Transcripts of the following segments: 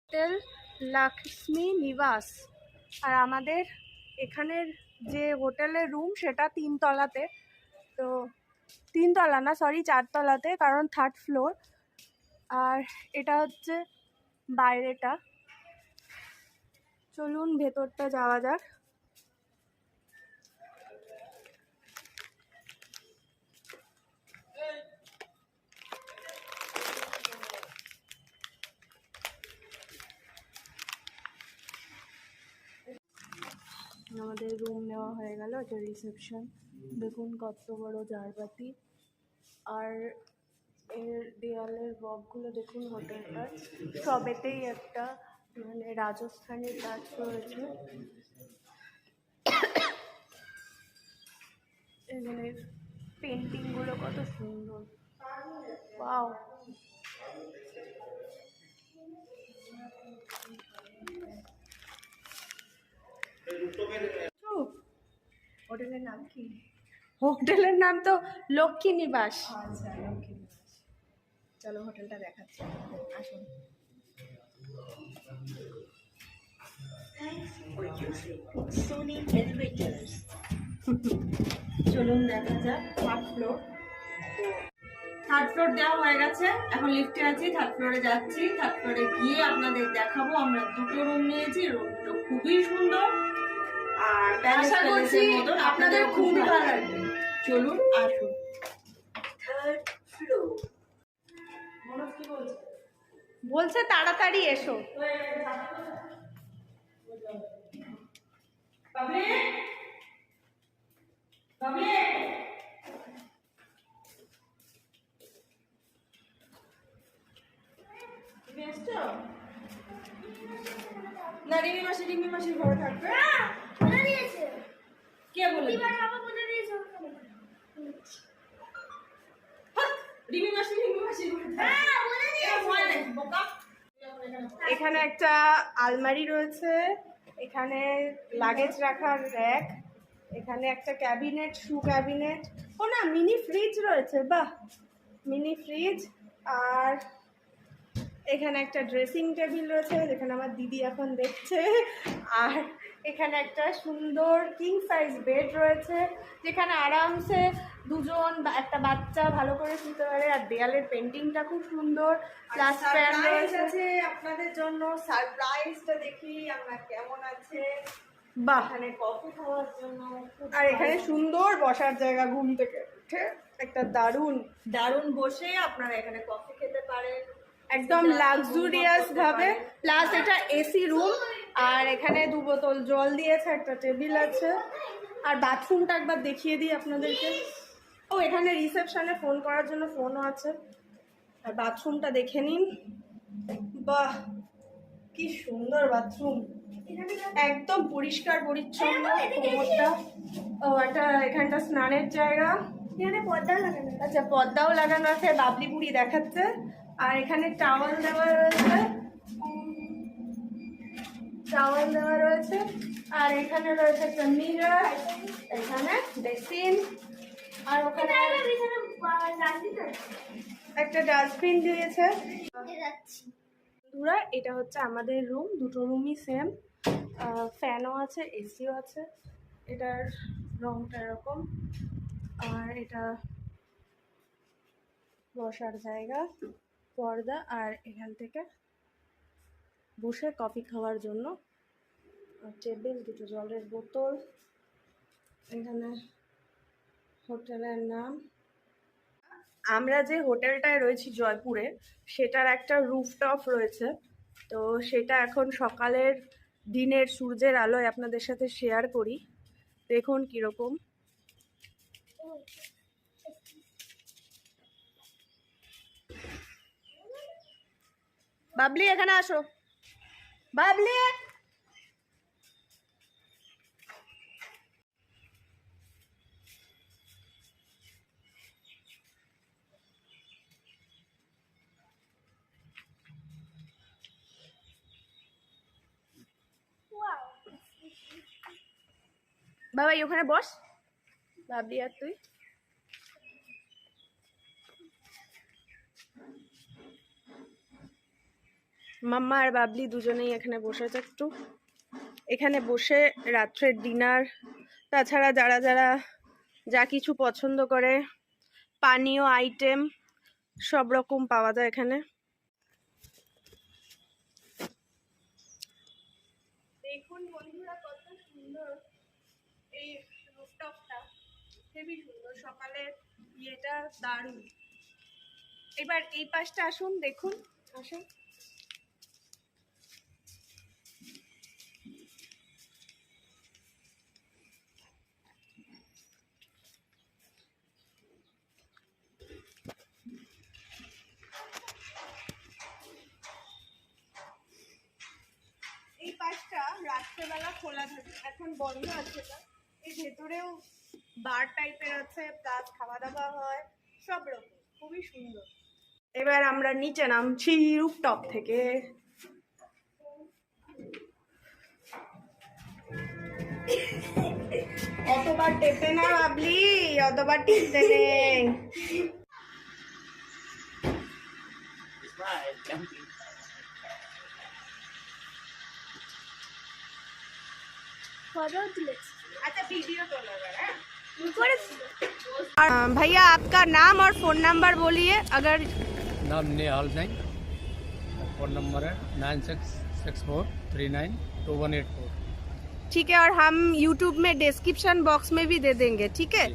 Hotel Lakshmi নিবাস। আর আমাদের এখানের যে হোটেলের রুম সেটা 3 তলাতে। তো 3 তলা না, সরি 4 তলাতে, কারণ 3rd ফ্লোর। আর এটা হচ্ছে বাইরেটা। চলুন ভেতরটা যাওয়া যাক। আমাদের রুম নেওয়া হয়ে গেল, এটা রিসেপশন। দেখুন কত বড় ঝাড়বাতি। আর এর দেয়ালের বকগুলো দেখুন হোটেলটার, সবেতেই একটা মানে রাজস্থানী টাচ রয়েছে। এখানে পেন্টিং গুলো কত সুন্দর, ওয়াও। হোটেলের নাম কি? হোটেলের নাম তো লক্ষ্মী নিবাস। আচ্ছা, লক্ষ্মী নিবাস। চলো হোটেলটা দেখাচ্ছি, আসুন। চলুন দেখা যাক 3rd ফ্লোর। 3rd ফ্লোর দেওয়া হয়ে গেছে, এখন লিফটে আছি, 3rd ফ্লোরে যাচ্ছি। 3rd ফ্লোরে গিয়ে আপনাদের দেখাবো। আমরা 2টো রুম নিয়েছি, রুম দুটো খুবই সুন্দর। আর আশা করছি আপনাদের খুবই ভালো লাগবে। চলুন আসুন। 3rd floor. মনোজ কি বলছে? তাড়াতাড়ি এসো। না, রিমি মাসির ঘরে থাকবে। কে বলে? এখানে একটা আলমারি রয়েছে, এখানে লাগেজ রাখার র্যাক, এখানে একটা ক্যাবিনেট, শু ক্যাবিনেট, ও না মিনি ফ্রিজ রয়েছে, বাহ, মিনি ফ্রিজ। আর এখানে একটা ড্রেসিং টেবিল রয়েছে, যেখানে আমার দিদি এখন দেখছে। আর এখানে একটা সুন্দর কিং সাইজ বেড রয়েছে, যেখানে আরামসে দুজন বা একটা বাচ্চা ভালো করে শুতে পারে। আর দেয়ালের পেন্টিংটা খুব সুন্দর, প্লাস ফ্যান রয়েছে আপনাদের জন্য। সারপ্রাইজটা দেখি আমরা কেমন আছে। বাহ, এখানে কফি খাওয়ার জন্য, আর এখানে সুন্দর বসার জায়গা, ঘুম থেকে উঠে একটা দারুণ বসে আপনারা এখানে কফি খেতে পারেন একদম লাক্সুরিয়াস ভাবে। প্লাস এটা এসি রুম, আর এখানে 2 বোতল জল দিয়েছে, একটা টেবিল আছে। আর বাথরুমটা একবার দেখিয়ে দিই আপনাদেরকে। ও, এখানে রিসেপশনে ফোন করার জন্য ফোনও আছে। আর বাথরুমটা দেখে নিন, বাহ কি সুন্দর বাথরুম, একদম পরিষ্কার পরিচ্ছন্ন। কোমরটা, ও একটা এখানটা স্নানের জায়গা, এখানে পর্দাও লাগানো, আচ্ছা পর্দাও লাগানো আছে, বাবলি বুড়ি দেখাচ্ছে। আর এখানে টাওয়াল দেওয়া রয়েছে, আর এখানে রয়েছে একটা মিরর, এখানে বেসিন, আর ওখানে একটা ডাস্টবিন দিয়েছে। বন্ধুরা, এটা হচ্ছে আমাদের রুম, 2টো রুমই সেম। ফ্যানও আছে, এসিও আছে। এটার রংটা এরকম। আর এটা বসার জায়গা, পর্দা, আর এখান থেকে বসে কফি খাওয়ার জন্য টেবিল, 2টো জলের বোতল। এখানে হোটেলের নাম। আমরা যে হোটেলটায় রয়েছি জয়পুরে, সেটার একটা রুফটপ রয়েছে। তো সেটা এখন সকালের দিনের সূর্যের আলোয় আপনাদের সাথে শেয়ার করি, দেখুন কিরকম। বাবলি এখানে আসো, বাবলি। বাবা ওখানে বস, বাবলি আর তুই। মাম্মা আর বাবলি দুজনেই এখানে বসেছে একটু, এখানে বসে রাত্রের ডিনার, তাছাড়া যারা যারা যা কিছু পছন্দ করে পানীয় আইটেম সব রকম পাওয়া যায় এখানে। দেখুন বন্ধুরা কত সুন্দর এই রুফটপটা, হেবি সুন্দর, সকালের ইয়েটা দারুণ। এবার এই পাশটা আসুন, দেখুন, আসুন। এই পাশটা রাত্রেবেলা খোলা থাকে, এখন বন্ধ আছে না। এই ভেতরেও বার টাইপের আছে, প্লাস খাওয়া দাওয়া হয়, সব রকম, খুবই সুন্দর। এবার আমরা নিচে নামছি রুফটপ থেকে। অতবার টেপে না বাবলি, অতবার টিপতে নেই। अच्छा वीडियो तो लगा है। भैया आपका नाम और फोन नंबर बोलिए। अगर नाम नेहाल सिंह, फोन नंबर है 9664392184। ठीक है, और हम YouTube में डिस्क्रिप्शन बॉक्स में भी दे देंगे, ठीक है।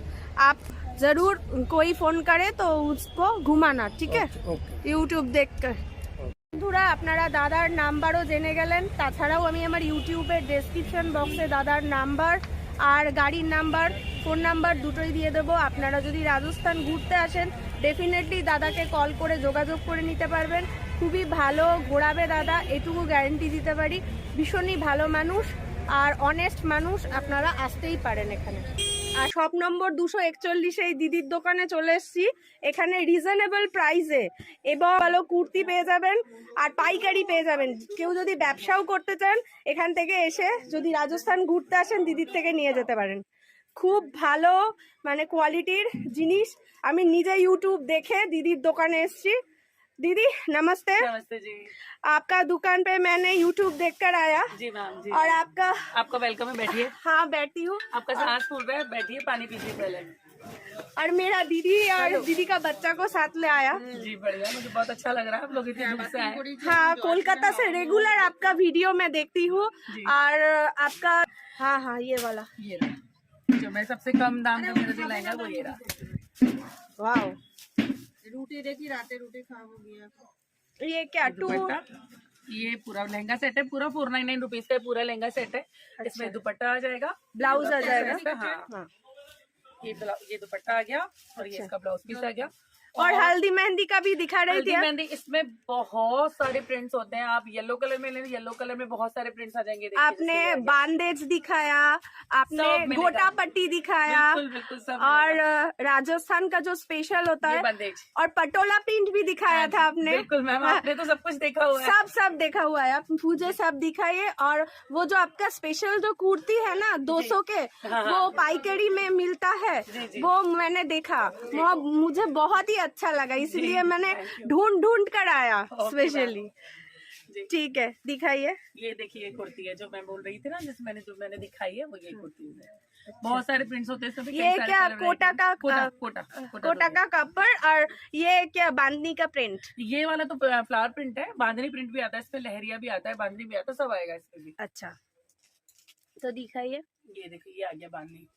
आप जरूर कोई फोन करे तो उसको घुमाना, ठीक है, यूट्यूब देखकर। বন্ধুরা আপনারা দাদার নাম্বারও জেনে গেলেন, তাছাড়াও আমি আমার ইউটিউবের ডেসক্রিপশন বক্সে দাদার নাম্বার আর গাড়ির নাম্বার, ফোন নাম্বার দুটোই দিয়ে দেবো। আপনারা যদি রাজস্থান ঘুরতে আসেন ডেফিনেটলি দাদাকে কল করে যোগাযোগ করে নিতে পারবেন। খুবই ভালো ঘোরাবে দাদা, এটুকু গ্যারেন্টি দিতে পারি। ভীষণই ভালো মানুষ আর অনেস্ট মানুষ, আপনারা আসতেই পারেন এখানে। আর শপ নম্বর 241 এই দিদির দোকানে চলে এসেছি। এখানে রিজনেবল প্রাইসে এবং ভালো কুর্তি পেয়ে যাবেন আর পাইকারি পেয়ে যাবেন। কেউ যদি ব্যবসাও করতে চান এখান থেকে এসে যদি রাজস্থান ঘুরতে আসেন দিদির থেকে নিয়ে যেতে পারেন। খুব ভালো মানে কোয়ালিটির জিনিস। আমি নিজে ইউটিউব দেখে দিদির দোকানে এসেছি। दीदी नमस्ते। नमस्ते जी। आपका दुकान पे मैंने YouTube देखकर आया जी मैम जी। और आपका वेलकम है, बैठिए। हाँ बैठती हूँ। आपका सांस फूल रहा है, बैठिए, पानी पीजिए पहले। और मेरा दीदी और दीदी का बच्चा को साथ ले आया। जी बढ़िया, मुझे बहुत अच्छा लग रहा है, आप लोग इतने दूर से आए। हाँ, कोलकाता से रेगुलर आपका वीडियो मैं देखती हूँ और आपका हाँ हाँ ये वाला, ये रहा जो मैं सबसे कम दाम में मेरा जो लहंगा वो ये रहा। वाओ, रोटी देखी रातें रोटी खाओगी आप। ये क्या टू? ये पूरा लहंगा सेट है, पूरा 499 रुपीज का पूरा लहंगा सेट है। इसमें दुपट्टा आ जाएगा, ब्लाउज आ जाएगा। हाँ, ये दुपट्टा आ गया और ये इसका ब्लाउज पीस आ गया। और हल्दी मेहंदी का भी दिखा रही थी। मेहंदी इसमें बहुत सारे प्रिंट्स होते हैं, आप येलो कलर में लेंगे, येलो कलर में बहुत सारे प्रिंट्स आ जाएंगे। आपने बांदेज दिखाया, आपने गोटा पट्टी दिखाया, बिल्कुल बिल्कुल सब और राजस्थान का जो स्पेशल होता है बंदेज और पटोला प्रिंट भी दिखाया था आपने। बिल्कुल मैम, आपने तो सब कुछ देखा हुआ है। सब देखा हुआ है, आप मुझे सब दिखाइए। और वो जो आपका स्पेशल जो कुर्ती है ना 200 के, वो पाइकरी में मिलता है, वो मैंने देखा, मुझे बहुत ही अच्छा लगा, इसलिए मैंने ढूंढ कर आया स्पेशली। ठीक है, दिखाइए। ये देखिए कुर्ती है जो मैं बोल रही थी ना, जो मैंने दिखाई है वो ये कुर्ती है। बहुत सारे प्रिंट्स होते हैं, ये क्या कोटा का कोटा का कपड़, और ये क्या बांधनी का प्रिंट? ये वाला तो फ्लावर प्रिंट है, बांधनी प्रिंट भी आता है इसमें, लहरिया भी आता है, बांधनी भी आता है, सब आएगा इसमें भी। अच्छा, तो दिखाइए। ये देखिए, ये आ गया बांधनी।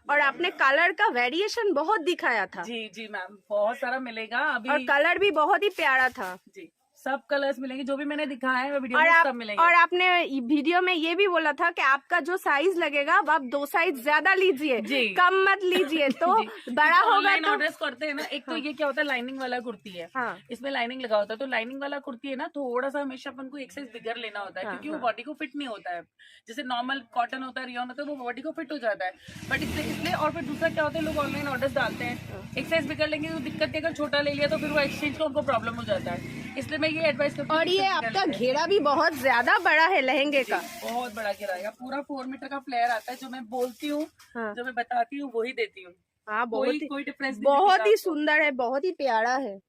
और आपने कलर का वेरिएशन बहुत दिखाया था। जी जी मैम, बहुत सारा मिलेगा अभी, और कलर भी बहुत ही प्यारा था। जी, सब कलर्स मिलेंगे, जो भी मैंने दिखाया है वीडियो में सब मिलेंगे। और आपने वीडियो में ये भी बोला था कि आपका जो साइज लगेगा आप 2 साइज ज्यादा लीजिए, कम मत लीजिए, तो बड़ा होगा तो ऑर्डर करते हैं ना। एक तो ये क्या होता है, लाइनिंग वाला कुर्ती है, इसमें लाइनिंग लगा होता है, तो लाइनिंग वाला कुर्ती है ना, थोड़ा सा हमेशा अपन को एक साइज बिगर लेना होता है, क्योंकि वो बॉडी को फिट नहीं होता है। जैसे नॉर्मल कॉटन होता है, रियॉन होता है, वो बॉडी को फिट हो जाता है, बट इसलिए। और फिर दूसरा क्या होता है, लोग ऑनलाइन ऑर्डर डालते हैं, एक साइज बिगर लेंगे तो दिक्कत है, अगर छोटा ले लिया तो फिर वो एक्सचेंज का उनको प्रॉब्लम हो जाता है, इसलिए मैं ये एडवाइस करती हूँ। और ये आपका घेरा भी बहुत ज्यादा बड़ा है लहंगे का, बहुत बड़ा घेरा है, पूरा 4 मीटर का फ्लेयर आता है। जो मैं बोलती हूँ, जो मैं बताती हूँ वही देती हूँ। हाँ, कोई डिफरेंस बहुत ही सुंदर है, बहुत ही प्यारा है,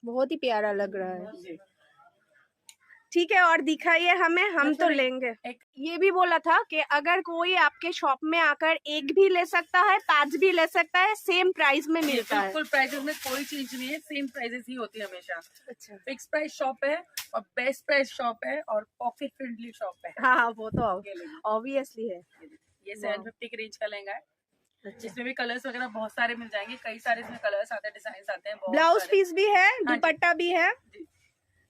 बहुत ही प्यारा लग रहा है। ठीक है, और दिखाइए हमें, हम तो मतलब लेंगे। एक ये भी बोला था कि अगर कोई आपके शॉप में आकर एक भी ले सकता है, 5 भी ले सकता है, सेम प्राइस में मिलता है। बिल्कुल प्राइसेस में कोई चेंज नहीं है, सेम प्राइसेस ही होती है हमेशा। अच्छा, फिक्स प्राइस शॉप है और बेस्ट प्राइस शॉप है और पॉकेट फ्रेंडली शॉप है। हाँ वो तो ये लीजिए। ऑब्वियसली है। ये 750 के रेंज का लहंगा है, अच्छा, जिसमें भी कलर्स वगैरह बहुत सारे मिल जाएंगे, कई सारे इसमें कलर्स आते हैं, डिजाइन आते हैं बहुत ब्लाउज सारे। पीस भी है, जी। दुपट्टा भी है,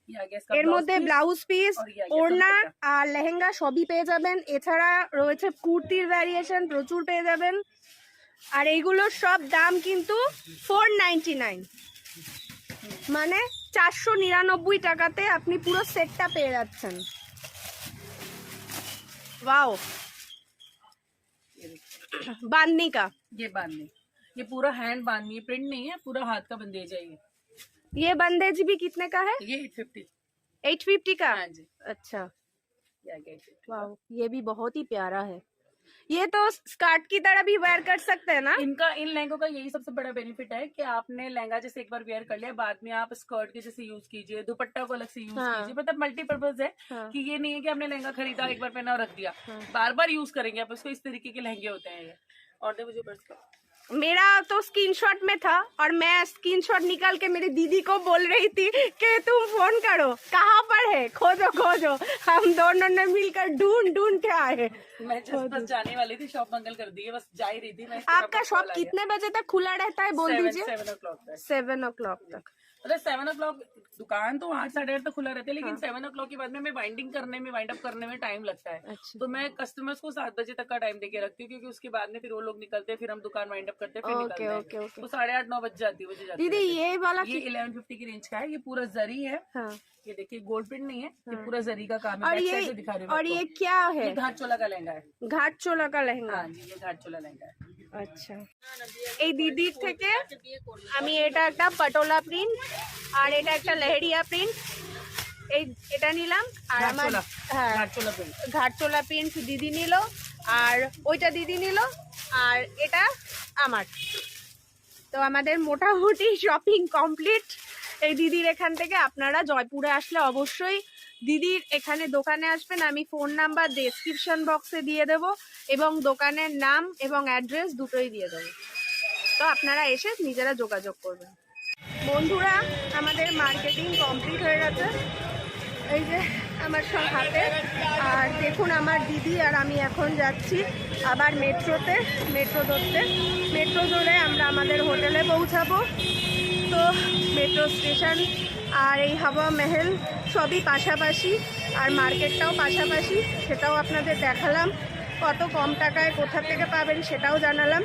ये आ गया इसका এর blouse মধ্যে piece ব্লাউজ পিস, और ये आ गया ওড়না दुपट्टा। আর লেহেঙ্গা সবই পেয়ে যাবেন। এছাড়া রয়েছে কুর্তির ভ্যারিয়েশন প্রচুর পেয়ে যাবেন। আর এইগুলোর সব দাম কিন্তু 499, মানে 499 টাকাতে আপনি পুরো সেটটা পেয়ে যাচ্ছেন। वाओ, ये देखिए, बांधनी का, ये बांधनी, ये पूरा हैंड बांधनी, प्रिंट नहीं है, पूरा हाथ का बंदेज है ये। ये बंदेज भी कितने का है? ये 850। 850 का। हाँ जी, अच्छा, ये आ गया 850। वाओ, ये भी बहुत ही प्यारा है। ये तो स्कर्ट की तरह भी वेयर कर सकते हैं ना? इनका इन लहंगों का यही सबसे बड़ा बेनिफिट है कि आपने लहंगा जैसे एक बार वेयर कर लिया, बाद में आप स्कर्ट के जैसे यूज कीजिए, दुपट्टा को अलग से यूज हाँ। कीजिए, मतलब मल्टीपर्पज है। हाँ। कि ये नहीं है कि आपने लहंगा खरीदा, एक बार पहना और रख दिया, हाँ। बार बार यूज करेंगे आप इसको। इस तरीके के लहंगे होते हैं ये। और देखो जो पर्स का मेरा तो स्क्रीनशॉट में था और मैं स्क्रीनशॉट निकाल के मेरी दीदी को बोल रही थी कि तुम फोन करो, कहाँ पर है, खोजो खोजो। हम दोनों ने मिलकर ढूंढ ढूंढ के आए। मैं जस्ट बस जाने वाली थी, शॉप मंगल कर दी है, बस जा ही रही थी मैं। आपका शॉप कितने बजे तक खुला रहता है बोल दीजिए? 7 o'clock तक। 7 o'clock तक। मतलब 7 o'clock दुकान तो 8 साढ़े 8 तक खुला रहता है, लेकिन 7 o'clock के बाद में हमें वाइंड अप करने में टाइम लगता है। अच्छा। तो मैं कस्टमर्स को 7 बजे तक का टाइम देके रखती हूँ, क्योंकि उसके बाद में फिर वो लोग निकलते हैं, फिर हम दुकान वाइंड अप करते हैं, फिर ओके, निकलते हैं। Okay, okay. तो 8:30 9 बज जाती है। दीदी ये वाला ये 1150 की रेंज का है, ये पूरा जरी है। हाँ। ये देखिए गोल्ड प्रिंट नहीं है, ये पूरा जरी का काम है। और बैक ये साइड से दिखा रही हूँ और आपको। ये क्या है? ये घाट चोला का लहंगा है। घाट चोला का लहंगा। हाँ जी, ये घाट चोला लहंगा है। আচ্ছা, এই দিদির থেকে আমি এটা একটা পাটোলা প্রিন্ট আর এটা একটা লেহেরিয়া প্রিন্ট, এটা নিলাম। আর ঘাট আমার চোলা, হ্যাঁ ঘাট চোলা print। ঘাটচোলা প্রিন্ট দিদি নিল, আর ওইটা দিদি নিল, আর এটা আমার। তো আমাদের মোটামুটি শপিং কমপ্লিট এই দিদির এখান থেকে। আপনারা জয়পুরে আসলে অবশ্যই দিদির এখানে দোকানে আসবেন। আমি ফোন নাম্বার ডেসক্রিপশন বক্সে দিয়ে দেব এবং দোকানের নাম এবং অ্যাড্রেস দুটোই দিয়ে দেবো। তো আপনারা এসে নিজেরা যোগাযোগ করবেন। বন্ধুরা, আমাদের মার্কেটিং কমপ্লিট হয়ে গেছে, এই যে আমার সব হাতে। আর দেখুন আমার দিদি আর আমি এখন যাচ্ছি আবার মেট্রো ধরতে। মেট্রো ধরে আমরা আমাদের হোটেলে পৌঁছাবো। তো মেট্রো স্টেশন আর এই হাওয়া মহল সবই পাশাপাশি, আর মার্কেটটাও পাশাপাশি, সেটাও আপনাদের দেখালাম। কত কম টাকায় কোথা থেকে পাবেন সেটাও জানালাম।